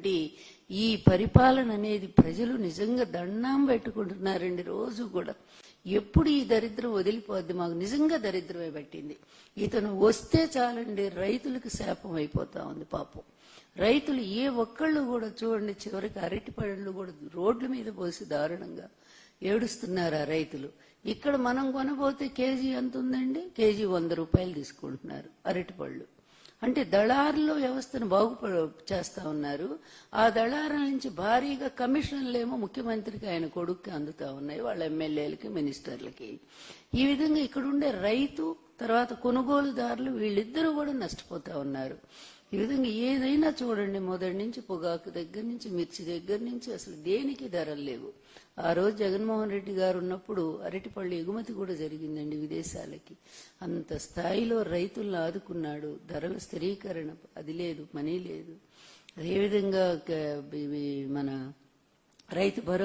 చేస్తున్నటువంటి ఈ పరిపాలన అనేది ప్రజలు నిజంగా దండం పెట్టుకుంటున్నారండి. రోజు కూడా ఎప్పుడు ఈ దరిద్రం వదిలిపోద్ది, మాకు నిజంగా దరిద్రమే పట్టింది. ఇతను వస్తే చాలండి రైతులకు శాపం అయిపోతా ఉంది. పాపం రైతులు ఏ ఒక్కళ్ళు కూడా చూడండి, చివరికి అరటి పళ్ళు కూడా రోడ్ల మీద పోసి దారుణంగా ఏడుస్తున్నారు ఆ రైతులు. ఇక్కడ మనం కొనబోతే కేజీ ఎంత ఉందండి? కేజీ 100 రూపాయలు తీసుకుంటున్నారు అరటిపళ్ళు. అంటే దళారుల వ్యవస్థను చేస్తా ఉన్నారు. ఆ దళారుల నుంచి భారీగా కమిషన్లేమో ముఖ్యమంత్రికి ఆయన కొడుక్కి అందుతా ఉన్నాయి, వాళ్ళ ఎమ్మెల్యేలకి మినిస్టర్లకి. ఈ విధంగా ఇక్కడుండే రైతు తర్వాత కొనుగోలుదారులు వీళ్ళిద్దరూ కూడా నష్టపోతా ఉన్నారు. ఈ విధంగా ఏదైనా చూడండి, మొదటి నుంచి పొగాకు దగ్గర నుంచి మిర్చి దగ్గర నుంచి అసలు దేనికి ధరలు లేవు. ఆ రోజు జగన్మోహన్ రెడ్డి గారు ఉన్నప్పుడు అరటిపళ్ళు ఎగుమతి కూడా జరిగిందండి విదేశాలకి. అంత స్థాయిలో రైతులను ఆదుకున్నాడు. ధరల స్థిరీకరణ అది లేదు, మనీ లేదు. అదేవిధంగా మన రైతు భరోసా